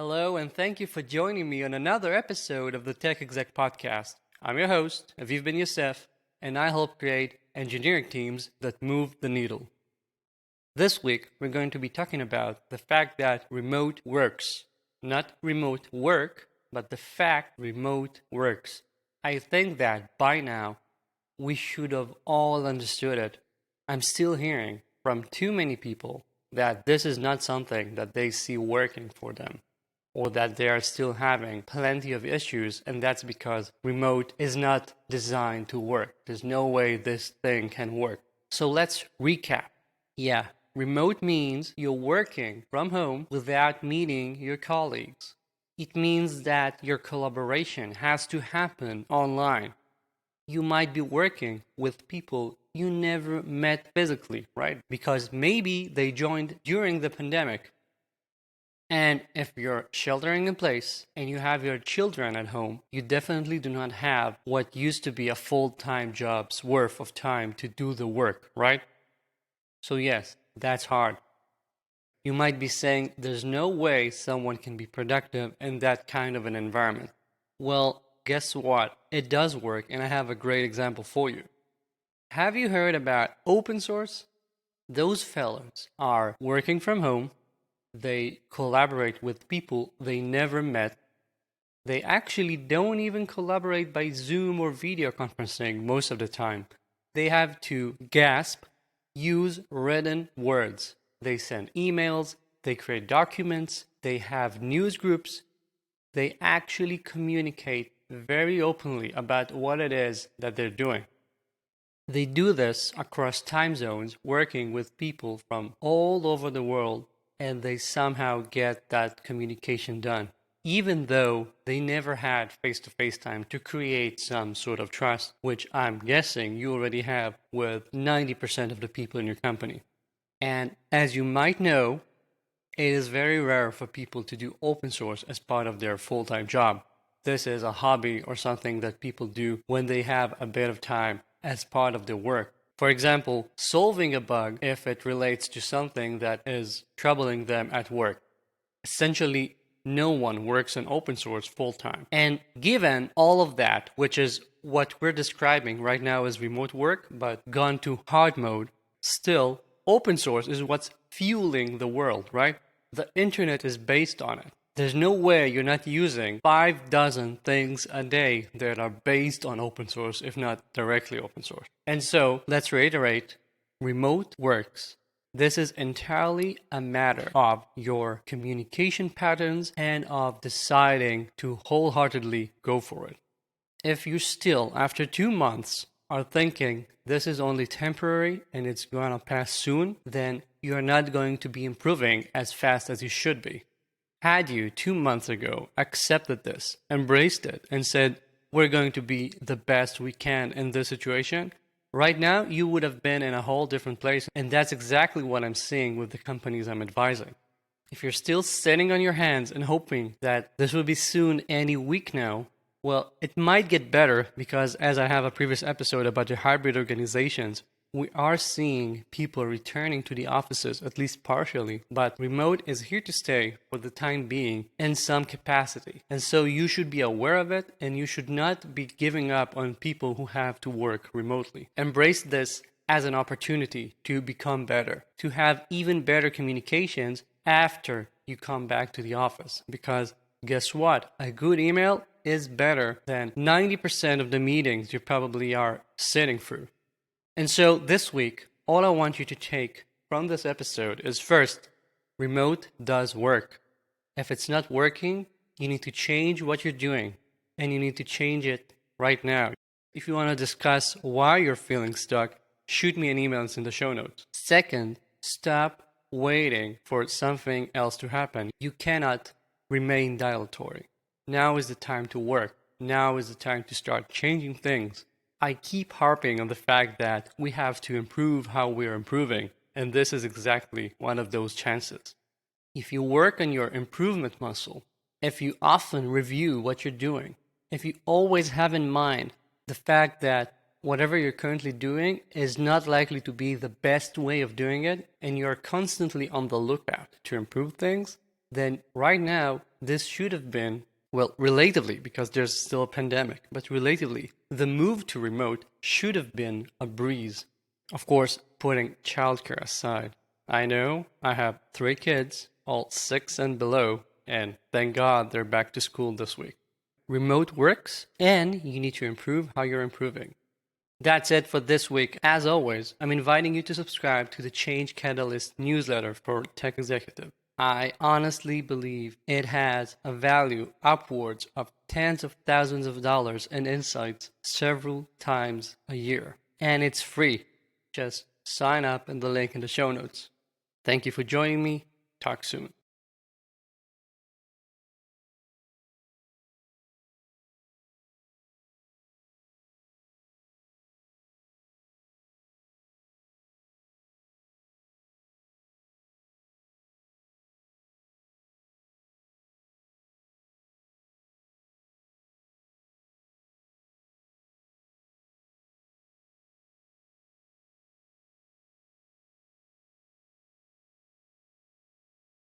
Hello, and thank you for joining me on another episode of the Tech Exec podcast. I'm your host, Aviv Ben-Yosef, and I help create engineering teams that move the needle. This week, we're going to be talking about the fact that remote works. Not remote work, but the fact remote works. I think that by now, we should have all understood it. I'm still hearing from too many people that this is not something that they see working for them, or that they are still having plenty of issues, and that's because remote is not designed to work. There's no way this thing can work. So let's recap. Yeah, remote means you're working from home without meeting your colleagues. It means that your collaboration has to happen online. You might be working with people you never met physically, right? Because maybe they joined during the pandemic. And if you're sheltering in place and you have your children at home, you definitely do not have what used to be a full-time job's worth of time to do the work, right? So yes, that's hard. You might be saying there's no way someone can be productive in that kind of an environment. Well, guess what? It does work, and I have a great example for you. Have you heard about open source? Those fellows are working from home. They collaborate with people they never met. They actually don't even collaborate by Zoom or video conferencing most of the time. They have to use written words. They send emails, they create documents, they have news groups. They actually communicate very openly about what it is that they're doing. They do this across time zones, working with people from all over the world, and they somehow get that communication done, even though they never had face-to-face time to create some sort of trust, which I'm guessing you already have with 90% of the people in your company. And as you might know, it is very rare for people to do open source as part of their full-time job. This is a hobby or something that people do when they have a bit of time as part of their work. For example, solving a bug if it relates to something that is troubling them at work. Essentially, no one works in open source full-time. And given all of that, which is what we're describing right now as remote work, but gone to hard mode, still, open source is what's fueling the world, right? The internet is based on it. There's no way you're not using 6 things a day that are based on open source, if not directly open source. And so, let's reiterate, remote works. This is entirely a matter of your communication patterns and of deciding to wholeheartedly go for it. If you still, after 2 months, are thinking this is only temporary and it's going to pass soon, then you're not going to be improving as fast as you should be. Had you 2 months ago accepted this, embraced it, and said, we're going to be the best we can in this situation, right now you would have been in a whole different place. And that's exactly what I'm seeing with the companies I'm advising. If you're still sitting on your hands and hoping that this will be soon any week now, well, it might get better because, as I have a previous episode about the hybrid organizations, we are seeing people returning to the offices, at least partially, but remote is here to stay for the time being in some capacity. And so you should be aware of it, and you should not be giving up on people who have to work remotely. Embrace this as an opportunity to become better, to have even better communications after you come back to the office. Because guess what? A good email is better than 90% of the meetings you probably are sitting through. And so this week, all I want you to take from this episode is first, remote does work. If it's not working, you need to change what you're doing, and you need to change it right now. If you want to discuss why you're feeling stuck, shoot me an email, it's in the show notes. Second, stop waiting for something else to happen. You cannot remain dilatory. Now is the time to work. Now is the time to start changing things. I keep harping on the fact that we have to improve how we're improving, and this is exactly one of those chances. If you work on your improvement muscle, if you often review what you're doing, if you always have in mind the fact that whatever you're currently doing is not likely to be the best way of doing it, and you're constantly on the lookout to improve things, then right now this should have been, well, relatively, because there's still a pandemic, but relatively, the move to remote should have been a breeze. Of course, putting childcare aside. I know I have 3 kids, all 6 and below, and thank God they're back to school this week. Remote works, and you need to improve how you're improving. That's it for this week. As always, I'm inviting you to subscribe to the Change Catalyst newsletter for Tech Executive. I honestly believe it has a value upwards of tens of thousands of dollars and insights several times a year. And it's free. Just sign up in the link in the show notes. Thank you for joining me. Talk soon.